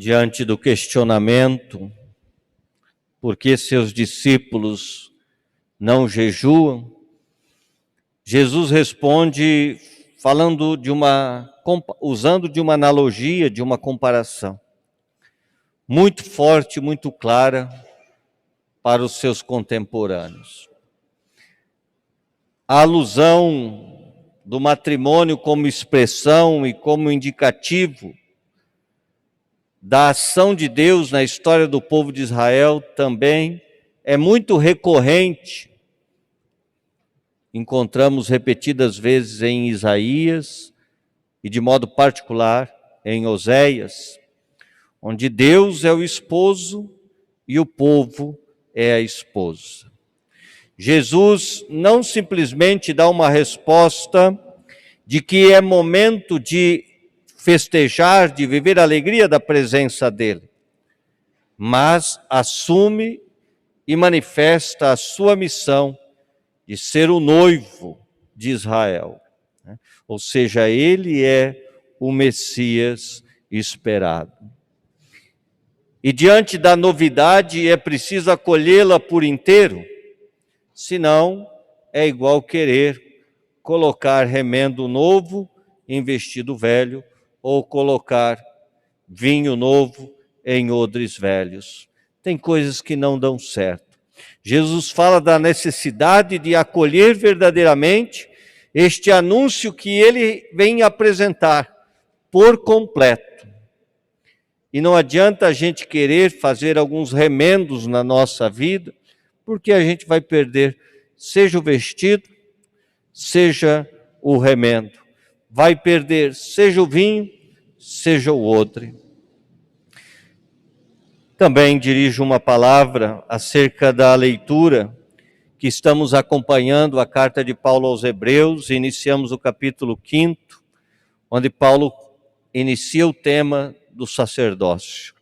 diante do questionamento, por que seus discípulos não jejuam, Jesus responde usando de uma analogia, de uma comparação, muito forte, muito clara para os seus contemporâneos. A alusão do matrimônio como expressão e como indicativo da ação de Deus na história do povo de Israel também é muito recorrente. Encontramos repetidas vezes em Isaías e de modo particular em Oséias, onde Deus é o esposo e o povo é a esposa. Jesus não simplesmente dá uma resposta de que é momento de festejar, de viver a alegria da presença dele, mas assume e manifesta a sua missão de ser o noivo de Israel. Ou seja, ele é o Messias esperado. E diante da novidade é preciso acolhê-la por inteiro, senão é igual querer colocar remendo novo em vestido velho, ou colocar vinho novo em odres velhos. Tem coisas que não dão certo. Jesus fala da necessidade de acolher verdadeiramente este anúncio que ele vem apresentar por completo. E não adianta a gente querer fazer alguns remendos na nossa vida, porque a gente vai perder, seja o vestido, seja o remendo. Vai perder, seja o vinho, seja o odre. Também dirijo uma palavra acerca da leitura que estamos acompanhando a carta de Paulo aos Hebreus. Iniciamos o capítulo 5, onde Paulo inicia o tema do sacerdócio.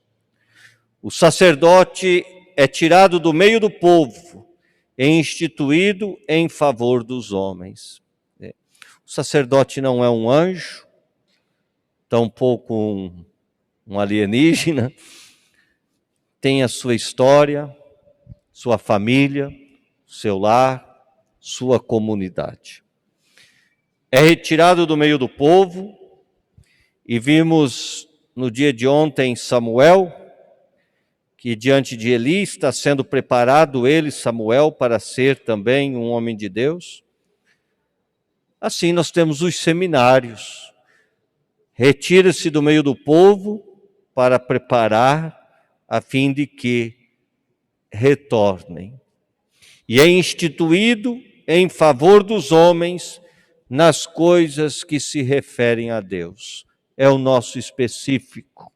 O sacerdote é tirado do meio do povo e instituído em favor dos homens. O sacerdote não é um anjo, tampouco um alienígena, tem a sua história, sua família, seu lar, sua comunidade. É retirado do meio do povo, e vimos no dia de ontem Samuel, que diante de Eli está sendo preparado ele, Samuel, para ser também um homem de Deus. Assim nós temos os seminários. Retira-se do meio do povo para preparar a fim de que retornem. E é instituído em favor dos homens nas coisas que se referem a Deus. É o nosso específico.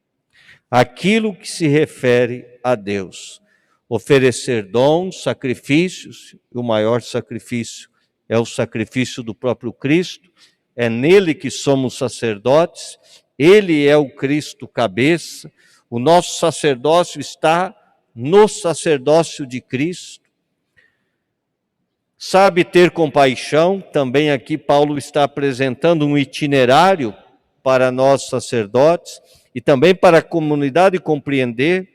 Aquilo que se refere a Deus. Oferecer dons, sacrifícios, e o maior sacrifício é o sacrifício do próprio Cristo. É nele que somos sacerdotes, ele é o Cristo cabeça. O nosso sacerdócio está no sacerdócio de Cristo. Sabe ter compaixão, também aqui Paulo está apresentando um itinerário para nós sacerdotes e também para a comunidade compreender.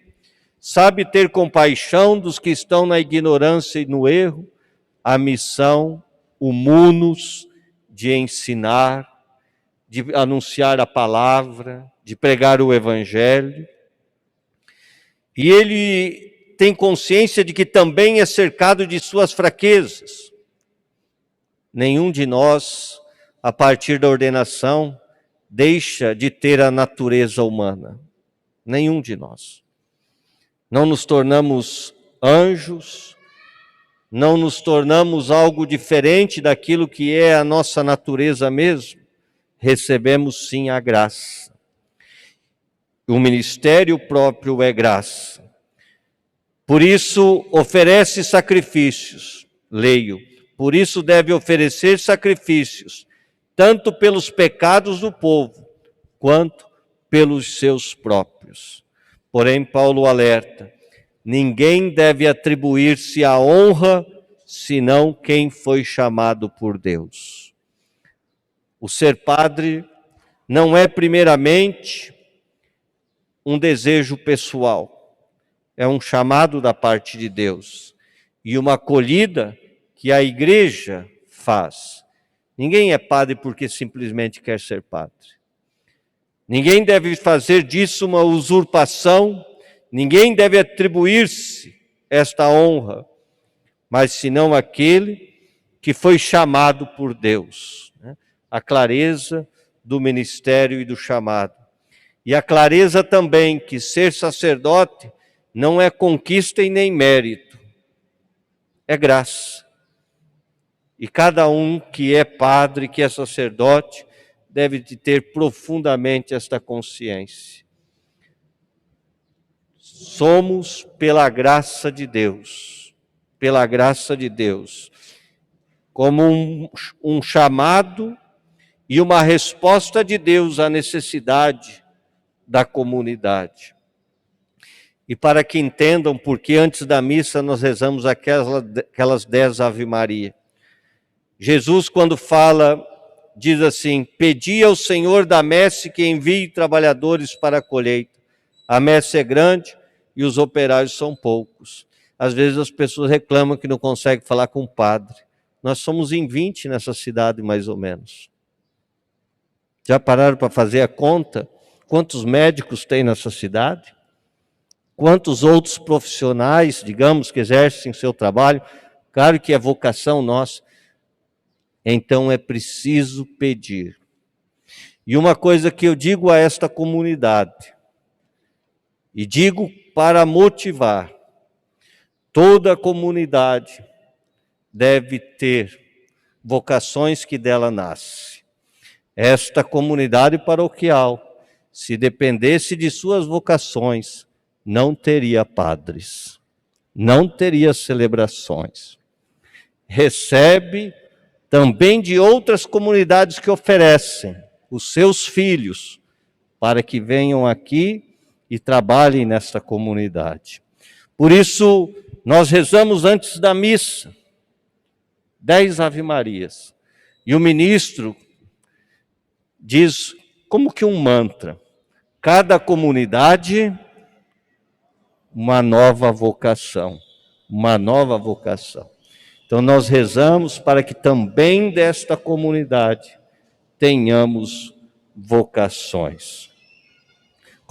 Sabe ter compaixão dos que estão na ignorância e no erro, a missão, o munus de ensinar, de anunciar a palavra, de pregar o evangelho. E ele tem consciência de que também é cercado de suas fraquezas. Nenhum de nós, a partir da ordenação, deixa de ter a natureza humana. Nenhum de nós. Não nos tornamos anjos, não nos tornamos algo diferente daquilo que é a nossa natureza mesmo. Recebemos sim a graça. O ministério próprio é graça. Por isso oferece sacrifícios, leio. Por isso deve oferecer sacrifícios, tanto pelos pecados do povo, quanto pelos seus próprios. Porém, Paulo alerta, ninguém deve atribuir-se a honra, senão quem foi chamado por Deus. O ser padre não é primeiramente um desejo pessoal, é um chamado da parte de Deus e uma acolhida que a igreja faz. Ninguém é padre porque simplesmente quer ser padre. Ninguém deve fazer disso uma usurpação, ninguém deve atribuir-se esta honra, mas senão aquele que foi chamado por Deus. A clareza do ministério e do chamado. E a clareza também que ser sacerdote não é conquista e nem mérito, é graça. E cada um que é padre, que é sacerdote, deve ter profundamente esta consciência. Somos pela graça de Deus, como um chamado e uma resposta de Deus à necessidade da comunidade. E para que entendam por que antes da missa nós rezamos aquelas 10 Ave Maria. Jesus, quando fala, diz assim: pedi ao Senhor da messe que envie trabalhadores para a colheita. A messe é grande e os operários são poucos. Às vezes as pessoas reclamam que não conseguem falar com o padre. Nós somos em 20 nessa cidade, mais ou menos. Já pararam para fazer a conta? Quantos médicos tem nessa cidade? Quantos outros profissionais, digamos, que exercem seu trabalho? Claro que é vocação nossa. Então é preciso pedir. E uma coisa que eu digo a esta comunidade, e digo para motivar, toda a comunidade deve ter vocações que dela nascem. Esta comunidade paroquial, se dependesse de suas vocações, não teria padres, não teria celebrações. Recebe também de outras comunidades que oferecem os seus filhos para que venham aqui e trabalhem nesta comunidade. Por isso, nós rezamos antes da missa 10 Ave Marias. E o ministro diz como que um mantra: cada comunidade, uma nova vocação, uma nova vocação. Então nós rezamos para que também desta comunidade tenhamos vocações.